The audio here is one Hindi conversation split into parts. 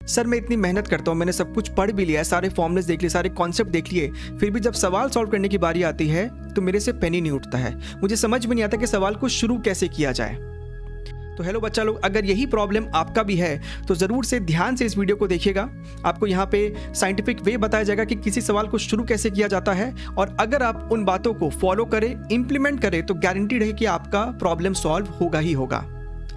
सर मैं इतनी मेहनत करता हूँ, मैंने सब कुछ पढ़ भी लिया है, सारे फॉर्मूलेस देख लिए, सारे कॉन्सेप्ट देख लिए, फिर भी जब सवाल सॉल्व करने की बारी आती है तो मेरे से पेन ही नहीं उठता है। मुझे समझ में नहीं आता कि सवाल को शुरू कैसे किया जाए। तो हेलो बच्चा लोग, अगर यही प्रॉब्लम आपका भी है तो ज़रूर से ध्यान से इस वीडियो को देखिएगा। आपको यहाँ पे साइंटिफिक वे बताया जाएगा कि किसी सवाल को शुरू कैसे किया जाता है, और अगर आप उन बातों को फॉलो करें, इंप्लीमेंट करें, तो गारंटीड है कि आपका प्रॉब्लम सॉल्व होगा ही होगा।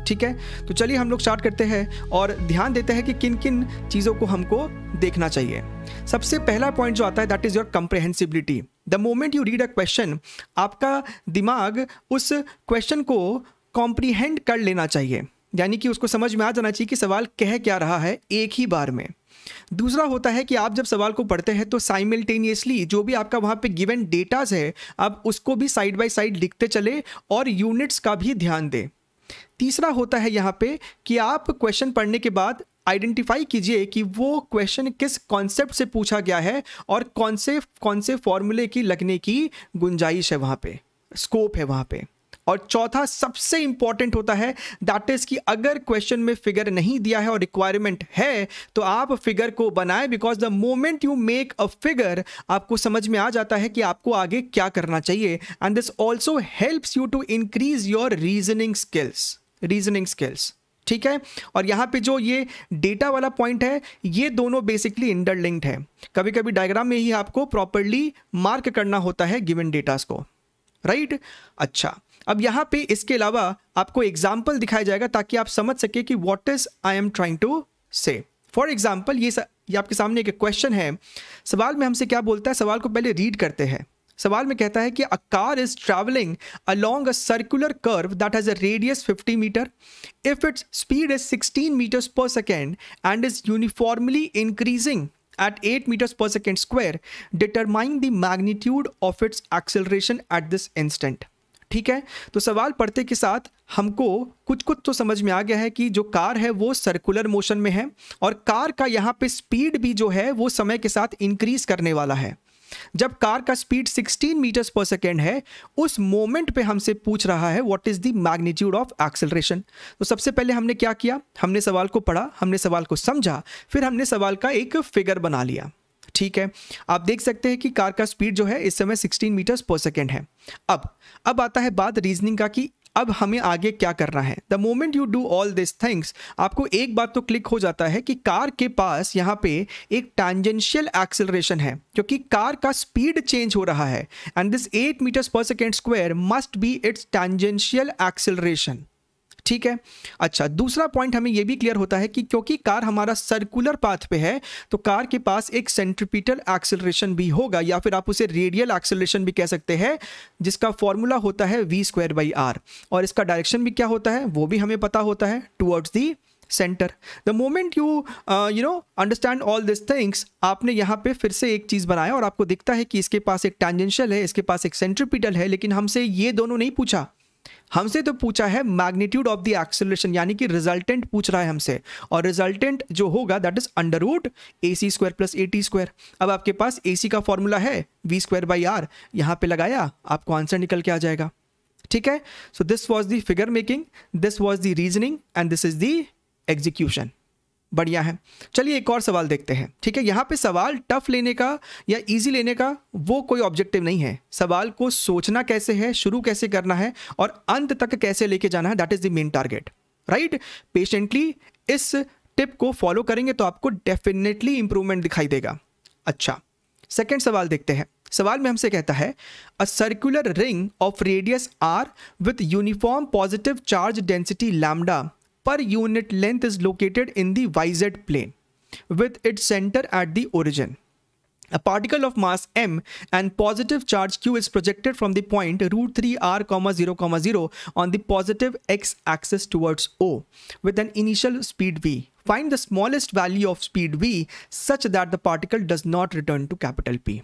ठीक है, तो चलिए हम लोग स्टार्ट करते हैं और ध्यान देते हैं कि किन किन चीज़ों को हमको देखना चाहिए। सबसे पहला पॉइंट जो आता है that is your comprehensibility. The moment you read a question, आपका दिमाग उस क्वेश्चन को कॉम्प्रीहेंड कर लेना चाहिए, यानी कि उसको समझ में आ जाना चाहिए कि सवाल कह क्या रहा है एक ही बार में। दूसरा होता है कि आप जब सवाल को पढ़ते हैं तो साइमल्टेनियसली जो भी आपका वहाँ पे गिवन डेटाज है आप उसको भी साइड बाय साइड लिखते चले और यूनिट्स का भी ध्यान दें। तीसरा होता है यहाँ पे कि आप क्वेश्चन पढ़ने के बाद आइडेंटिफाई कीजिए कि वो क्वेश्चन किस कॉन्सेप्ट से पूछा गया है और कौन से फॉर्मूले की लगने की गुंजाइश है, वहाँ पे स्कोप है वहाँ पे। और चौथा सबसे इंपॉर्टेंट होता है दैट इज कि अगर क्वेश्चन में फिगर नहीं दिया है और रिक्वायरमेंट है तो आप फिगर को बनाएं, because the moment you make a figure आपको समझ में आ जाता है कि आपको आगे क्या करना चाहिए। And this also helps you to increase your reasoning skills. ठीक है, और यहाँ पे जो ये डेटा वाला पॉइंट है ये दोनों बेसिकली इंटरलिंक्ड है। कभी कभी डायग्राम में ही आपको प्रॉपरली मार्क करना होता है गिवन डेटास को, राइट? अच्छा, अब यहाँ पे इसके अलावा आपको एग्जाम्पल दिखाया जाएगा ताकि आप समझ सके कि what is I am trying to say. For example ये आपके सामने एक क्वेश्चन है। सवाल में हमसे क्या बोलता है, सवाल को पहले रीड करते हैं। सवाल में कहता है कि a car is travelling along a circular curve that has a radius 50 metre if its speed is 16 metres per second and is uniformly increasing at 8 meters per second square, determine the magnitude of its acceleration at this instant। ठीक है, तो सवाल पढ़ते के साथ हमको कुछ तो समझ में आ गया है कि जो कार है वो सर्कुलर मोशन में है और कार का यहाँ पे स्पीड भी जो है वो समय के साथ इंक्रीज करने वाला है। जब कार का स्पीड 16 मीटर्स पर सेकेंड है उस मोमेंट पे हमसे पूछ रहा है what is the magnitude of acceleration. तो सबसे पहले हमने क्या किया, हमने सवाल को पढ़ा, हमने सवाल को समझा, फिर हमने सवाल का एक फिगर बना लिया। ठीक है, आप देख सकते हैं कि कार का स्पीड जो है इस समय 16 मीटर्स पर सेकेंड है। अब आता है बात रीजनिंग का कि अब हमें आगे क्या करना है। The moment you do all this things आपको एक बात तो क्लिक हो जाता है कि कार के पास यहाँ पे एक टैंजेंशियल एक्सेलरेशन है क्योंकि कार का स्पीड चेंज हो रहा है and this 8 metres per second square must be it's tangential acceleration. ठीक है, अच्छा, दूसरा पॉइंट हमें यह भी क्लियर होता है कि क्योंकि कार हमारा सर्कुलर पाथ पे है तो कार के पास एक सेंट्रीपिटल एक्सेलरेशन भी होगा या फिर आप उसे रेडियल एक्सेलरेशन भी कह सकते हैं, जिसका फॉर्मूला होता है v²/r और इसका डायरेक्शन भी क्या होता है वो भी हमें पता होता है, towards the centre. The moment you understand all this things, आपने यहाँ पे फिर से एक चीज़ बनाया और आपको दिखता है कि इसके पास एक टैंजेंशियल है, इसके पास एक सेंट्रीपिटल है, लेकिन हमसे ये दोनों नहीं पूछा, हमसे तो पूछा है मैग्नीट्यूड ऑफ द एक्सेलरेशन, यानी कि रिजल्टेंट पूछ रहा है हमसे, और रिजल्टेंट जो होगा दैट इज √AC² + AT²। अब आपके पास AC का फॉर्मूला है v²/r, यहाँ पे लगाया आपको आंसर निकल के आ जाएगा। ठीक है, so this was the figure making, this was the reasoning and this is the execution. बढ़िया है, चलिए एक और सवाल देखते हैं। ठीक है, यहाँ पे सवाल टफ लेने का या इजी लेने का वो कोई ऑब्जेक्टिव नहीं है, सवाल को सोचना कैसे है, शुरू कैसे करना है और अंत तक कैसे लेके जाना है, that is the main target, right? Patiently इस टिप को फॉलो करेंगे तो आपको डेफिनेटली इंप्रूवमेंट दिखाई देगा। अच्छा, सेकेंड सवाल देखते हैं। सवाल में हमसे कहता है a circular ring of radius r with uniform positive charge density lambda per unit length is located in the YZ plane with its center at the origin. A particle of mass m and positive charge q is projected from the point √3r, 0,0 on the positive x-axis towards O with an initial speed v. Find the smallest value of speed v such that the particle does not return to capital P.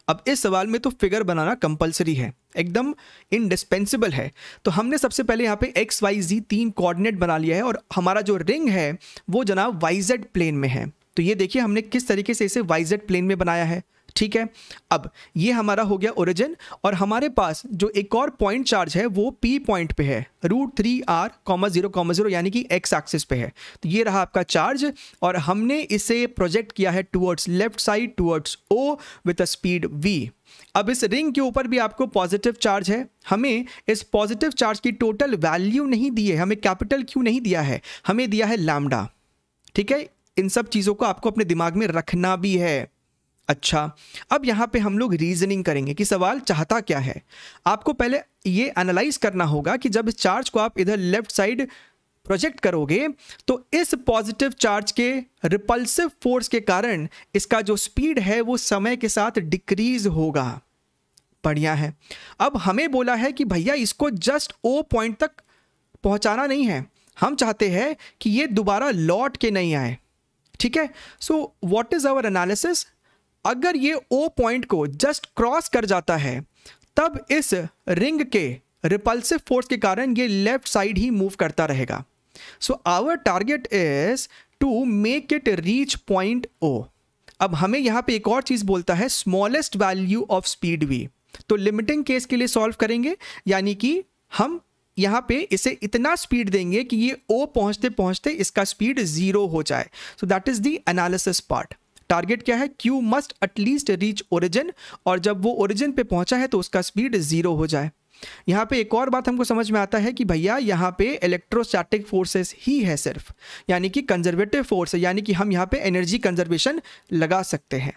अब इस सवाल में तो फिगर बनाना कंपलसरी है, एकदम इंडिस्पेंसिबल है। तो हमने सबसे पहले यहाँ पे XYZ 3 कोऑर्डिनेट बना लिया है और हमारा जो रिंग है वो जनाब YZ प्लेन में है। तो ये देखिए हमने किस तरीके से इसे YZ प्लेन में बनाया है। ठीक है, अब ये हमारा हो गया ओरिजिन, और हमारे पास जो एक और पॉइंट चार्ज है वो P पॉइंट पे है, √3r,0,0 यानी कि x एक्सिस पे है। तो ये रहा आपका चार्ज, और हमने इसे प्रोजेक्ट किया है towards left side, towards O with a speed v। अब इस रिंग के ऊपर भी आपको पॉजिटिव चार्ज है, हमें इस पॉजिटिव चार्ज की टोटल वैल्यू नहीं दी है, हमें कैपिटल Q नहीं दिया है, हमें दिया है लैम्डा। ठीक है, इन सब चीज़ों को आपको अपने दिमाग में रखना भी है। अच्छा, अब यहाँ पे हम लोग रीजनिंग करेंगे कि सवाल चाहता क्या है। आपको पहले ये एनालाइज करना होगा कि जब इस चार्ज को आप इधर लेफ्ट साइड प्रोजेक्ट करोगे तो इस पॉजिटिव चार्ज के रिपल्सिव फोर्स के कारण इसका जो स्पीड है वो समय के साथ डिक्रीज होगा। बढ़िया है। अब हमें बोला है कि भैया इसको जस्ट O पॉइंट तक पहुंचाना नहीं है, हम चाहते हैं कि ये दोबारा लौट के नहीं आए। ठीक है, so what is our analysis, अगर ये O पॉइंट को जस्ट क्रॉस कर जाता है तब इस रिंग के रिपल्सिव फोर्स के कारण ये लेफ्ट साइड ही मूव करता रहेगा। So our target is to make it reach point O। अब हमें यहां पे एक और चीज बोलता है smallest value of speed v। तो लिमिटिंग केस के लिए सॉल्व करेंगे, यानी कि हम यहां पे इसे इतना स्पीड देंगे कि ये O पहुंचते पहुंचते इसका स्पीड 0 हो जाए। So that is the analysis part. Target क्या है, Q must at least reach origin, और जब वो ओरिजिन पे पहुंचा है तो उसका स्पीड 0 हो जाए। यहाँ पे एक और बात हमको समझ में आता है कि भैया यहाँ पे इलेक्ट्रोस्टैटिक फोर्सेस ही है सिर्फ, यानी कि कंजर्वेटिव फोर्स है, यानी कि हम यहाँ पे एनर्जी कंजर्वेशन लगा सकते हैं।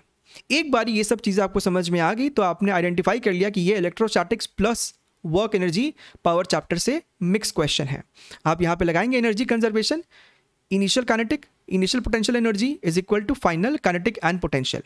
एक बार ये सब चीज़ें आपको समझ में आ गई तो आपने आइडेंटिफाई कर लिया कि ये electrostatics plus work energy power chapter से मिक्स क्वेश्चन है। आप यहाँ पे लगाएंगे energy conservation, initial kinetic, initial potential energy is equal to final kinetic and potential.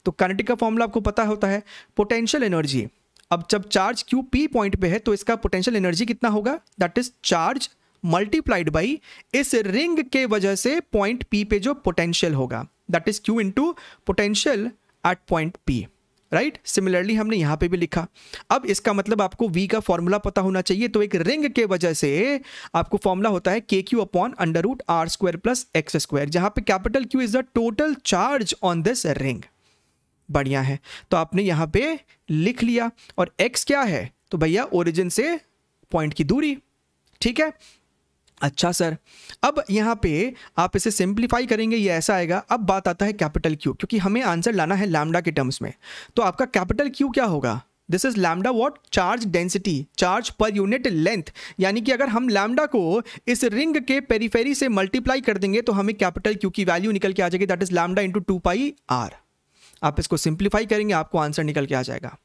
तो काइनेटिक का फॉर्मूला आपको पता होता है, पोटेंशियल एनर्जी। अब जब चार्ज Q P पॉइंट पे है तो इसका पोटेंशियल एनर्जी कितना होगा, that is charge multiplied by इस रिंग के वजह से पॉइंट P पे जो पोटेंशियल होगा, that is Q into potential at point P। Right, similarly हमने यहां पे भी लिखा। अब इसका मतलब आपको V का फॉर्मूला पता होना चाहिए, तो एक रिंग के वजह से आपको फॉर्मूला होता है KQ upon √r² plus x², जहां पे capital Q is the total charge on this ring. बढ़िया है, तो आपने यहां पे लिख लिया, और x क्या है, तो भैया ओरिजिन से पॉइंट की दूरी। ठीक है, अच्छा सर, अब यहाँ पे आप इसे सिंप्लीफाई करेंगे, ये ऐसा आएगा। अब बात आता है कैपिटल Q, क्योंकि हमें आंसर लाना है लैम्डा के टर्म्स में, तो आपका कैपिटल Q क्या होगा, this is lambda what, charge density, charge per unit length. यानी कि अगर हम लैम्डा को इस रिंग के पेरीफेरी से मल्टीप्लाई कर देंगे तो हमें कैपिटल Q की वैल्यू निकल के आ जाएगी, that is lambda into 2πr। आप इसको सिंप्लीफाई करेंगे, आपको आंसर निकल के आ जाएगा।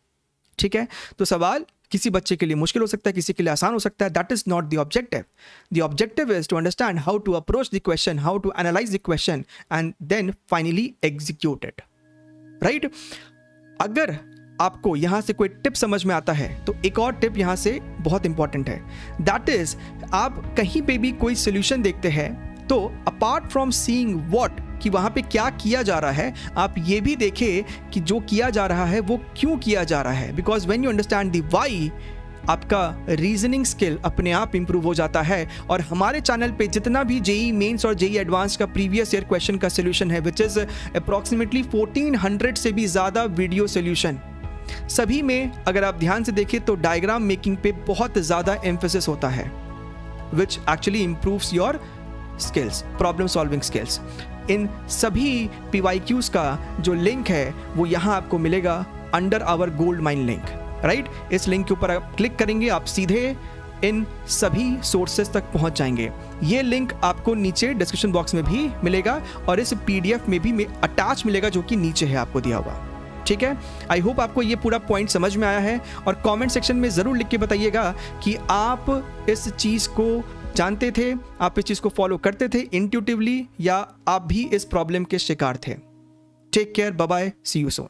ठीक है, तो सवाल किसी बच्चे के लिए मुश्किल हो सकता है, किसी के लिए आसान हो सकता है, that is not the objective. The objective is to understand how to approach the question, how to analyse the question and then finally execute it. Right, अगर आपको यहां से कोई टिप समझ में आता है तो एक और टिप यहां से बहुत इंपॉर्टेंट है, दैट इज आप कहीं पे भी कोई सोल्यूशन देखते हैं तो अपार्ट फ्रॉम सीइंग व्हाट, कि वहां पे क्या किया जा रहा है, आप ये भी देखें कि जो किया जा रहा है वो क्यों किया जा रहा है। Because when you understand the why, आपका रीजनिंग स्किल अपने आप इंप्रूव हो जाता है। और हमारे चैनल पे जितना भी जेई मेंस और जेई एडवांस का प्रीवियस ईयर क्वेश्चन का सोल्यूशन है, विच इज अप्रॉक्सीमेटली 1400 से भी ज़्यादा वीडियो सोल्यूशन, सभी में अगर आप ध्यान से देखें तो डायग्राम मेकिंग पे बहुत ज़्यादा एम्फेसिस होता है, which actually improves your skills, problem solving skills. इन सभी PYQs का जो लिंक है वो यहाँ आपको मिलेगा under our gold mine link. Right, इस लिंक के ऊपर आप क्लिक करेंगे, आप सीधे इन सभी सोर्सेज तक पहुँच जाएंगे। ये लिंक आपको नीचे डिस्क्रिप्शन बॉक्स में भी मिलेगा और इस PDF में भी अटैच मिलेगा जो कि नीचे है आपको दिया हुआ। ठीक है, आई होप आपको ये पूरा पॉइंट समझ में आया है, और कमेंट सेक्शन में ज़रूर लिख के बताइएगा कि आप इस चीज़ को जानते थे, आप इस चीज़ को फॉलो करते थे इंट्यूटिवली, या आप भी इस प्रॉब्लम के शिकार थे। Take care, bye bye, see you soon.